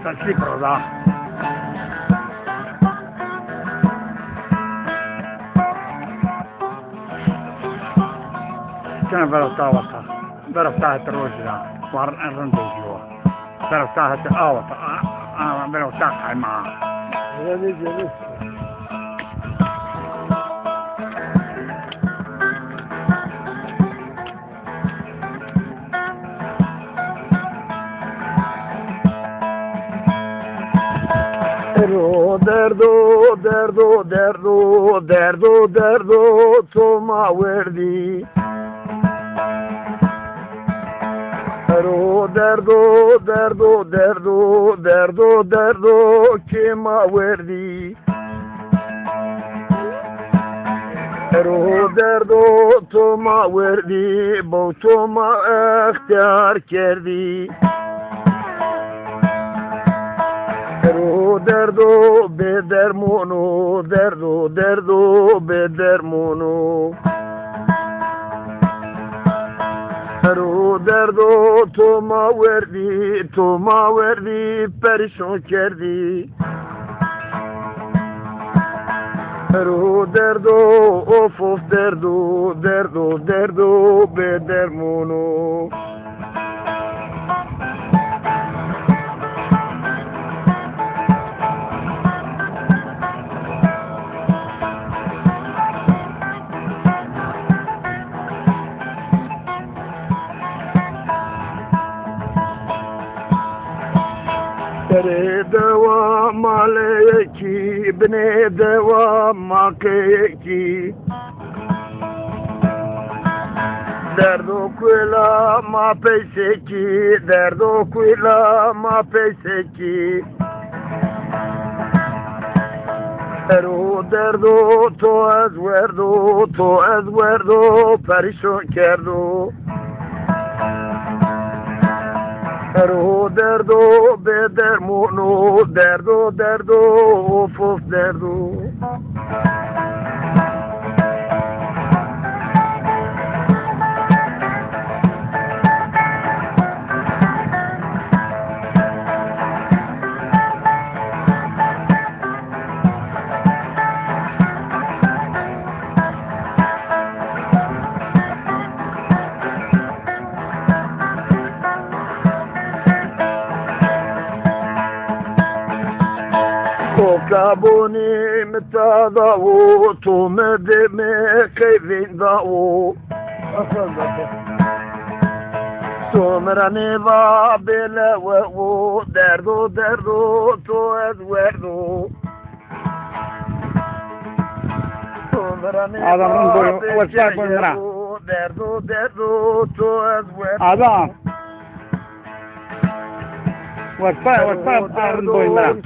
Sassi proda. Kana barata wata. Barata trojira. War arrandojo. Barata awata. Barata qaima. جميل. درد تو ما وردی درد که ما وردی درد تو ما وردی با تو ما اختیار کردی درد به درمونو درد به درمونو درد تو ما وردی پریشون کردی درد اوف درد به درمونو Dere deva maleki, bne deva makeki. Derdo quella ma peseki, derdo quella ma peseki. Derdo to az verdo, perişan kerdo. درد به درمونو درد اوف دردو Kabuni mtadavu tu medeme kevindavu Somraneva belevu derdo tu ezverdu Adamın boyu وسط boyunlara. Derdo tu ezverdu Adam. وسط arın boyunlara.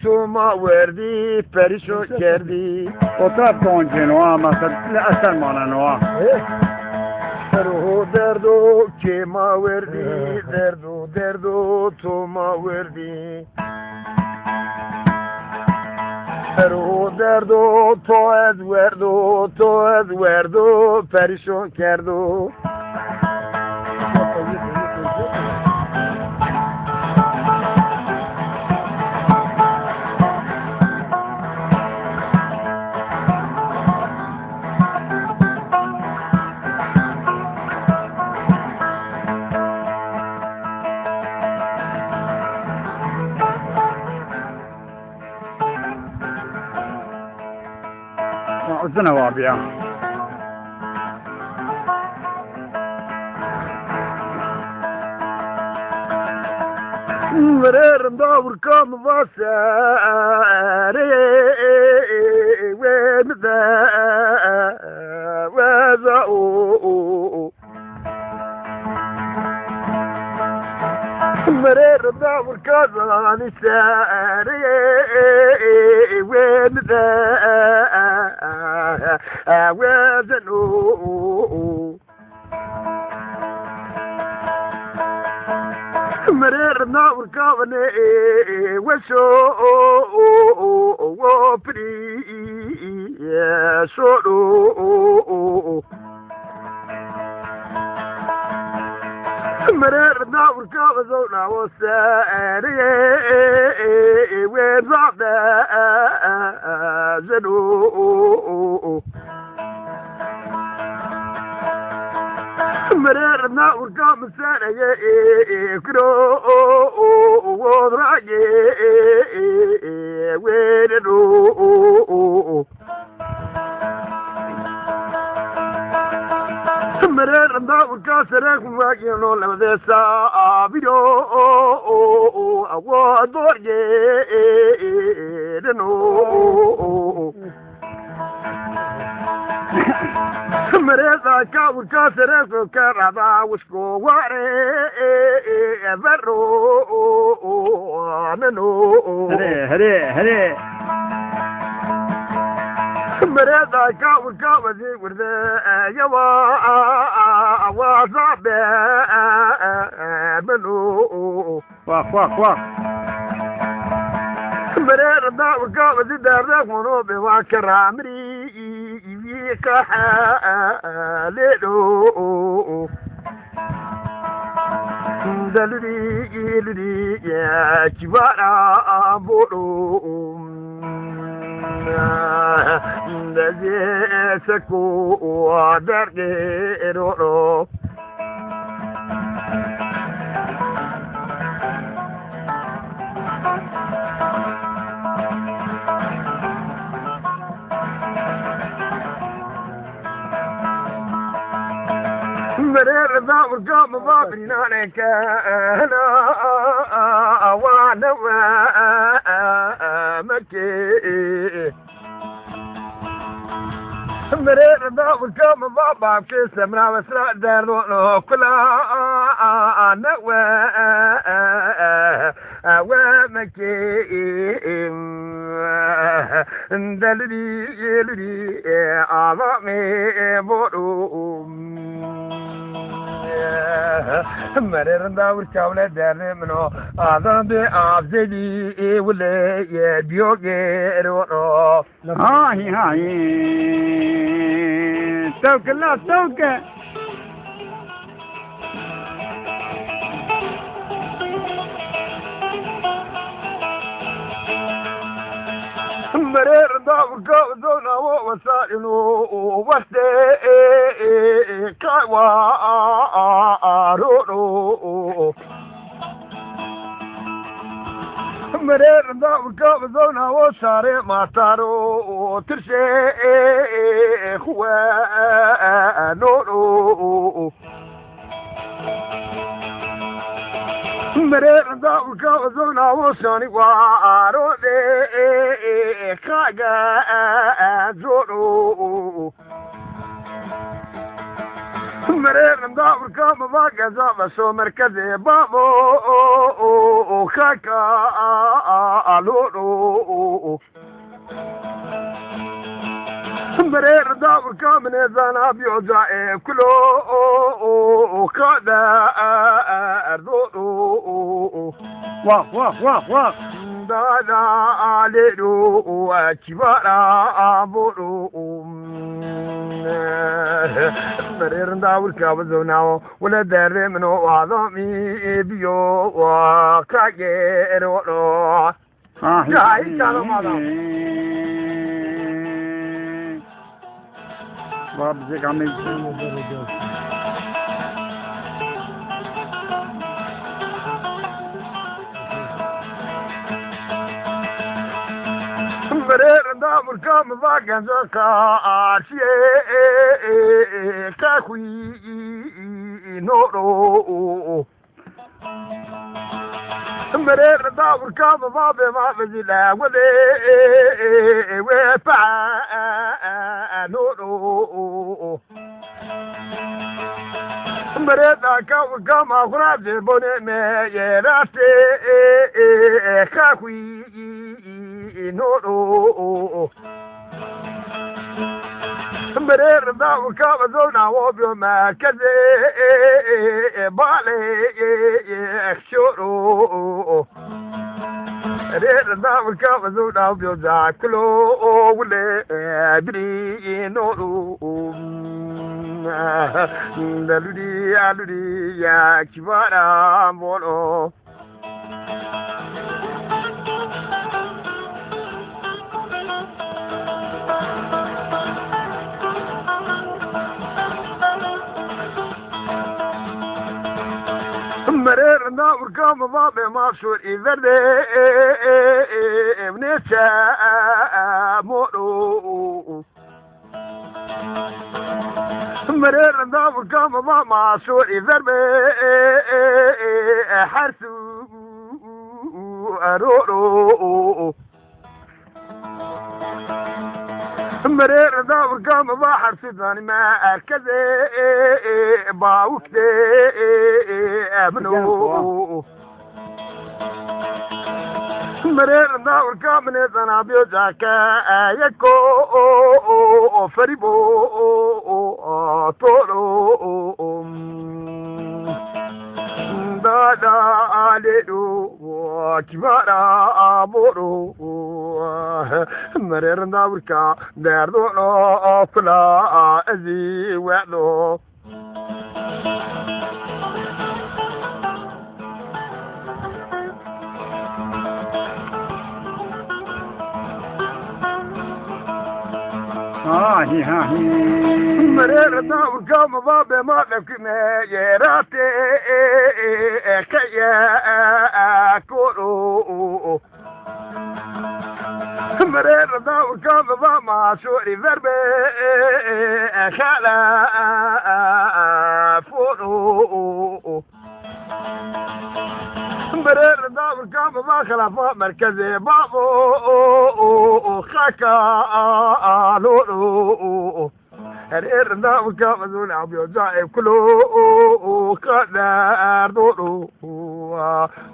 Toma verdi, perişan kerdi. O taraf doğuncunu ama asal mananı o. Derdo kema verdi, derdo toma verdi. Derdo to ez verdo, perişan kerdo. Uzun abi ya. Vererim da vurkan vasere ve de veza o vererim da vurkan isere ve de veza o مررنا وركبنا وشو وبري شو مرير داور كابزونا وساري وين ضعنا زنو مرير داور كابزونا كرو وضرعي وين رو مرير داور كاسرك واجنو لمدسا بيدو وضرعي دنو مريض كاور كاسر كربا وشكو واري برو منو هري مريض كاور كاوزي ورد يوا وصاب منو واخ مريض داور كاوزي دارك منو بواكر عمري كحالو دلري يا كبارا بورو سكو درجيرو مرير داور قام ضابرين عليك انا وانا مكي مرير داور قام ضابع كيس منا وسرع دارو كلا انا ومكي دلري عظامي بورو مرير داور كاولا داري منو آذان دي عبزلي ولا يبيوغي رو هاي توك لا توك مرير داور كاوزونا ووسائلو وسي كاوا رورو مرير داور كاوزونا وساري ماتارو ترشي خوا نورو مرير داور كاوزونا وساني وارو دي كاغا زورو مرير داور كام باقا زابا سو مركزي بابو كاكا لورو مرير داور كام نزانا بيوزا كلو كادا زورو واخ دادا عليرو وكبارا بورو مرير داور كابزوناو ولا داري منو عظامي بيو وكاكير ورو جاي كانوا ماذا باب زيك عمي مرير داور كام باقا زكا شيء كاكوي نورو مرير داور كام بابي ما بزيلا ولي وفا نورو مرير كاور كام أخراب زبوني ميراتي كاكوي نورو مرير داور كام زونا وبيو مركزي بالي شورو مرير داور كام زونا وبيو زاكلو ولي بري نورو Aludi ya kibara bolo. مرر نور كم ضاب مشهور إذا منيشة مولو مرر نور كم ضاب مشهور إذا حرسو أرورو مرر نور كم ضاب حرسو ما أركزي باوكتي منو مرر نور كم نزنا بيوجاكا يكو فريبو طولو دادا عليدو كبارا بورو مرر نور كا دردو فلا أزي وعدو مرر نور كم ضاب ما لكنا يراتي كيا كورو مرر نور كم ضاب ما شوري ذربي خلا فورو مرر نور كم ضاب خلافات مركزي بابو خاكا لولو مرر نور كم ذول عبيو جايب كلو قدر دولو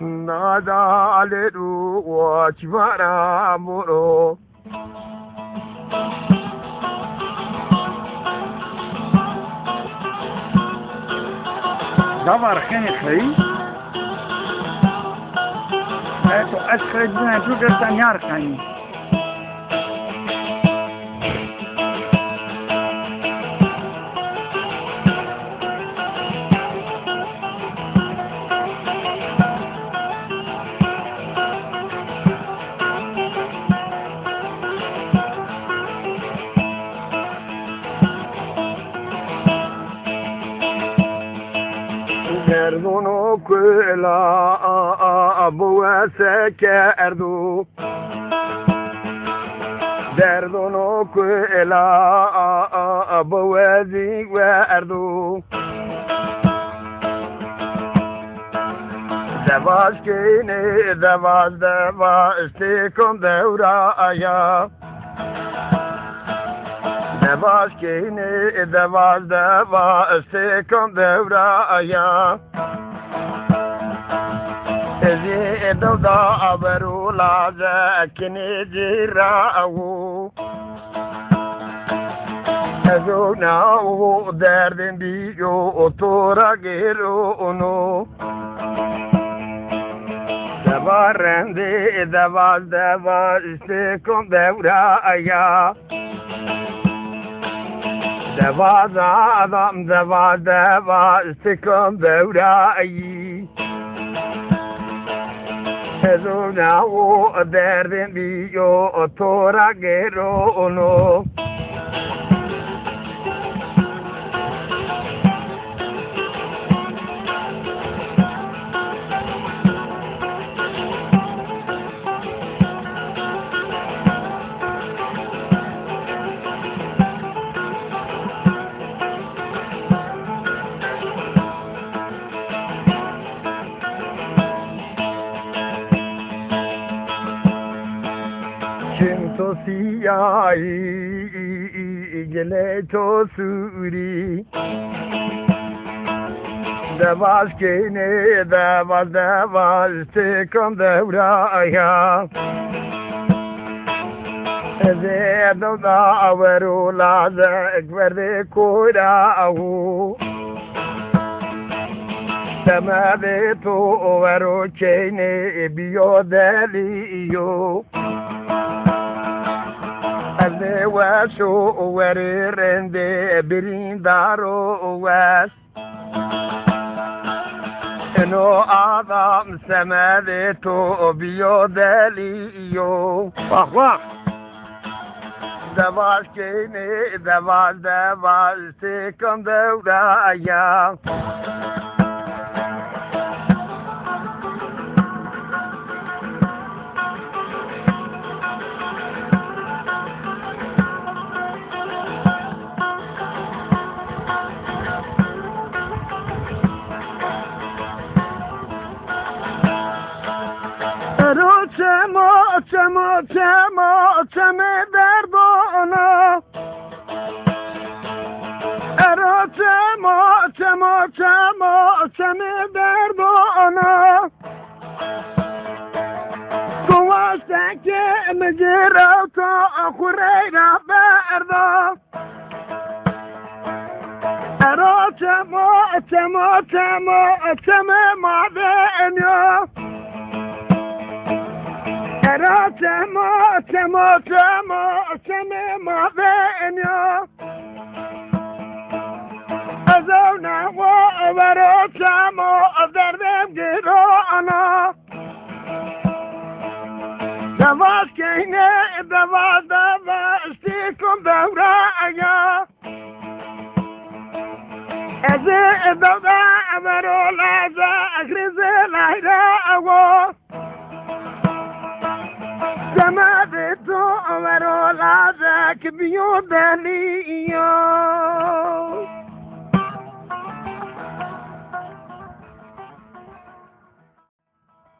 نادا عليدو وشفارا مورو دمر خيخي تو أسخرج بنا جودة تنيار خاني Erdono quella boa se erdo Derdono quella boa di guardo Devas kine devas stikon deuraya Devas kine devas stikon deuraya Ezi dawda aberu laza kini jirawu Ezo na'u derdin biyo otora gero ono Deva rendi deva istekon devra aya Deva adam deva istekon devra ayi Ezo na'u derdin biyo otora gero ono Cinto siyai gele to suri Devas kene devas tekam devraya Eze dawda averu laza ekverde koyda avu Temade to averu kene biyo deli yo اللي واشو وريرندي بريندارو واش إنو أعظم سمادتو بيوداليو واخ واخ دواش كيني دواش تيكم دورايا چمو دردانا ارو چمو دردانا گواشتن که مجرو تا خورینا بردا ارو چمو مادنیا ارا چمو مادنیا ازو نوا ورا چمو دردم گرانا دواش کینه دواش کم دورا ایا از دودا ورا لازا اخرز لایرا اوا زمادتو ورا لازا كبيو دليو